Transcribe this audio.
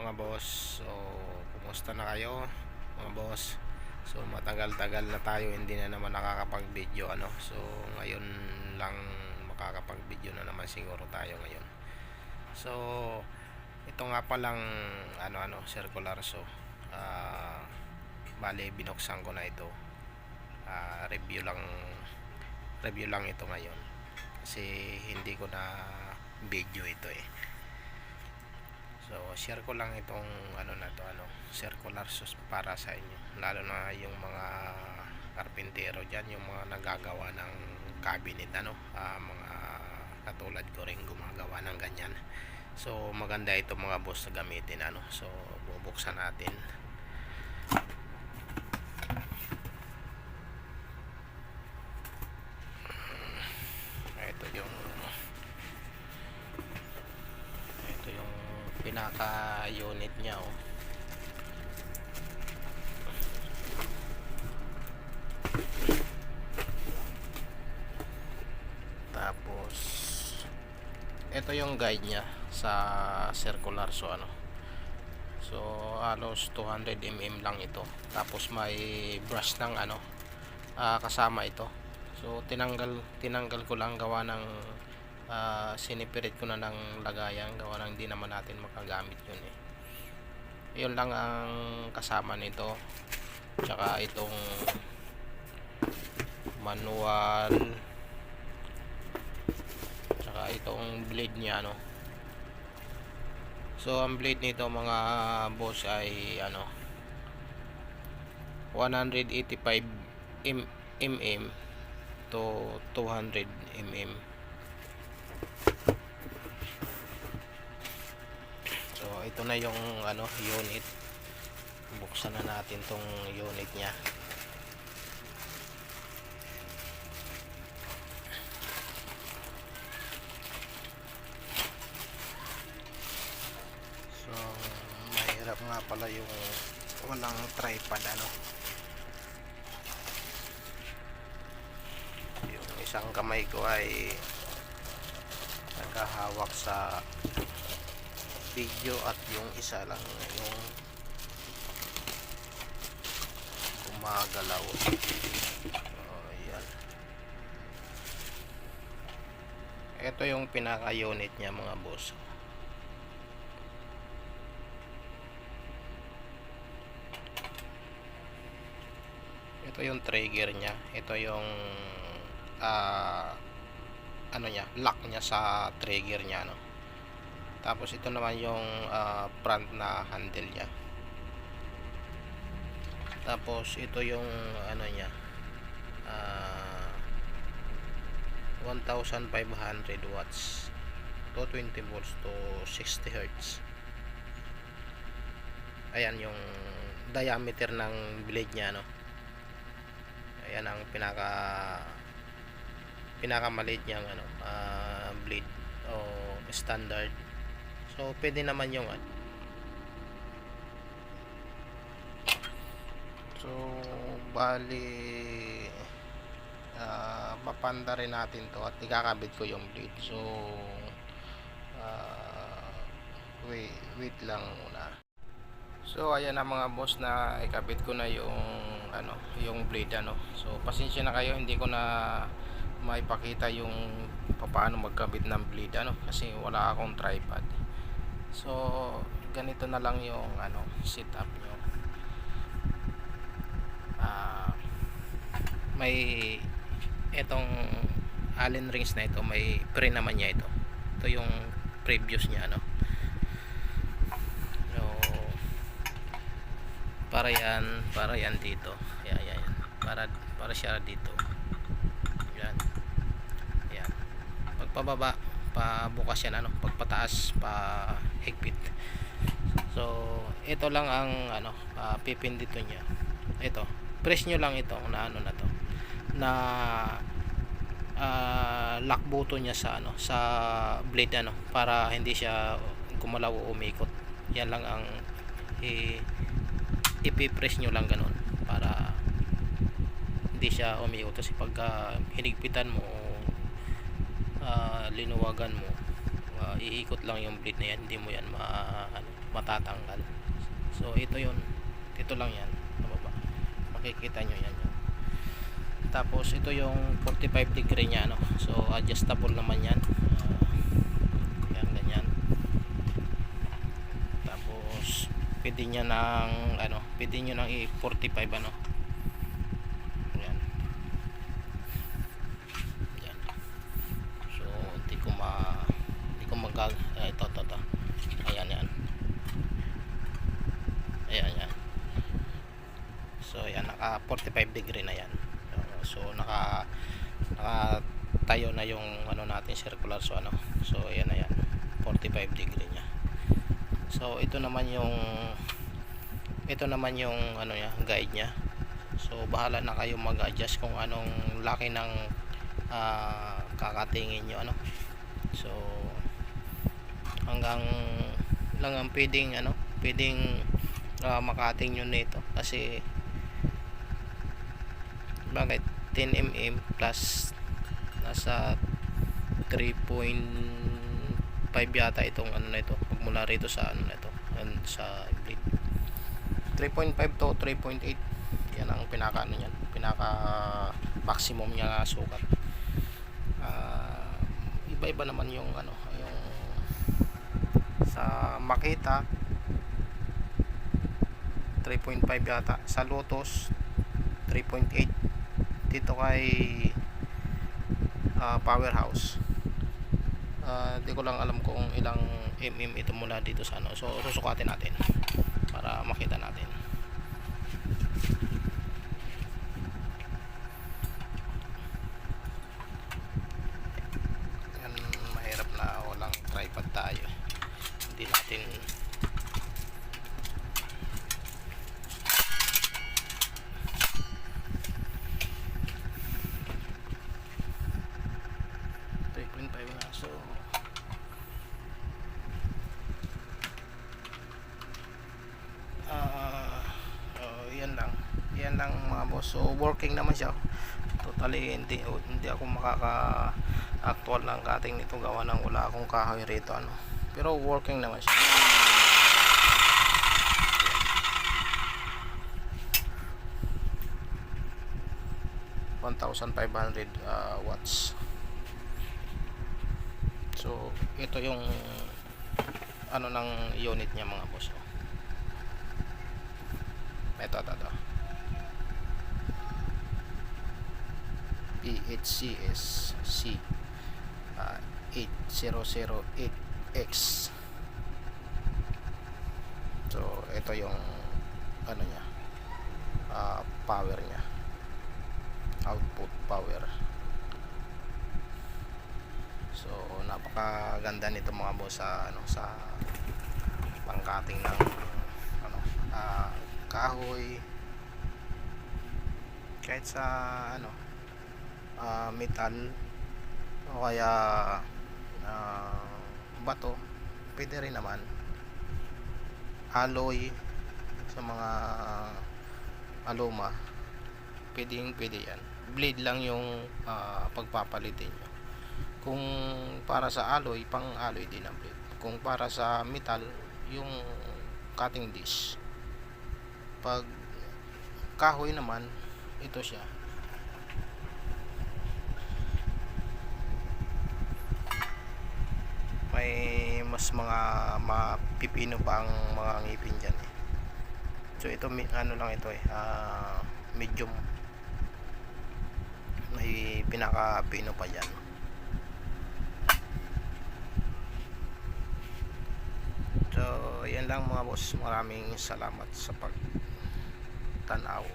mga boss. So, kumusta na kayo mga boss? So, matagal-tagal na tayo hindi na naman nakakapag-video ano. So, ngayon lang makakapag-video na naman siguro tayo ngayon. So, ito nga palang circular. So, bale binuksan ko na ito. Review lang ito ngayon. Kasi hindi ko na video ito eh. So, share ko lang itong circular sauce para sa inyo. Lalo na yung mga karpintero dyan, yung mga nagagawa ng cabinet, mga katulad ko rin gumagawa ng ganyan. So, maganda ito mga boss na gamitin, So, bubuksan natin. Ito yung pinaka unit niya Tapos ito yung guide niya sa circular. So halos 200 mm lang ito. Tapos may brush ng kasama ito. So tinanggal ko lang, gawa ng sinipirit ko na ng lagayan, gawa ng hindi naman natin makagamit yun eh. Yun lang ang kasama nito. Tsaka itong manual, tsaka itong blade niya So ang blade nito mga boss ay 185 mm to 200 mm. So ito na yung unit. Buksan na natin tong unit niya. So mahirap nga pala yung walang tripod Yung isang kamay ko ay nagahawak sa video at yung isa lang yung gumagalaw. Ayan. Ito yung pinaka unit niya mga boss. Ito yung trigger niya. Ito yung lock niya sa trigger niya Tapos ito naman yung front na handle niya. Tapos ito yung niya 1500 watts to 20 volts to 60 hertz. Ayan yung diameter ng blade niya Ayan ang pinakamaliit niyang blade o standard. So pwede naman yung so bali mapanda rin natin to at ikakabit ko yung blade. So wait lang muna. So ayan na mga boss, na ikabit ko na yung yung blade So pasensya na kayo, hindi ko na maipakita yung paano magkabit ng blade kasi wala akong tripod. So ganito na lang yung setup nyo. May etong Allen rings na ito, may pre naman niya ito. Ito yung previous niya So para yan dito. Ayan. Para siya dito. Yan. Pagpababa, pabukas yan pagpataas, pa higpit. So ito lang ang pipindito niya. Ito, press nyo lang ito na na lock button niya sa blade para hindi siya gumalaw o umikot. Yan lang ang ipipress nyo lang ganun para hindi siya umiikot. Kasi pagka hinigpitan mo linuwagan mo, iikot lang yung blade na yan, hindi mo yan matatanggal. So ito yun, ito lang yan sa baba, makikita nyo yan. Tapos ito yung 45 degree nya, no? So adjustable naman yan. Yan, ganyan. Tapos pwede nyo ng pwede nyo ng i-45 yan. Yan. So hindi ko ito. Ayan yan. Ayan. So yan, naka 45 degree na yan. So naka tayo na yung natin circular. So so ayan na yan, 45 degree nya. So ito naman yung niya, guide nya. So bahala na kayo mag-adjust kung anong laki ng kakatingin nyo, So hanggang lang ang pwedeng makating nyo nito, kasi bakit 10 mm plus nasa 3.5 yata itong na ito, mula rito sa sa blade. 3.5 to 3.8, yan ang pinaka maximum niya sukat. Iba-iba naman yung yung sa Makita 3.5 yata, sa Lotus 3.8, dito kay Powerhouse di ko lang alam kung ilang mm ito mula dito sa so susukatin natin para makita natin. Yan, mahirap na walang tripod tayo, hindi natin so yan lang mga boss. So working naman siya totally. Hindi ako makaka actual ng cutting nito, gawa ng wala akong kahoy rito pero working naman siya. 1,500 watts. So ito yung ng unit niya mga boss. Ito PHCS C 8008X. So ito yung niya, power niya, output power. So napakaganda nito mga boss sa sa pangkating ng kahoy, kahit sa metal o kaya bato, pwede rin naman. Alloy sa mga aluma, pwede yan. Blade lang yung pagpapalitin nyo. Kung para sa alloy, pang alloy din ang blade. Kung para sa metal, yung cutting disc. Pag kahoy naman, ito siya. May mas mga mapipino pa ang mga ngipin dyan So ito lang ito medium, may pinaka-pino pa dyan. So yan lang mga boss, maraming salamat sa pagtanaw.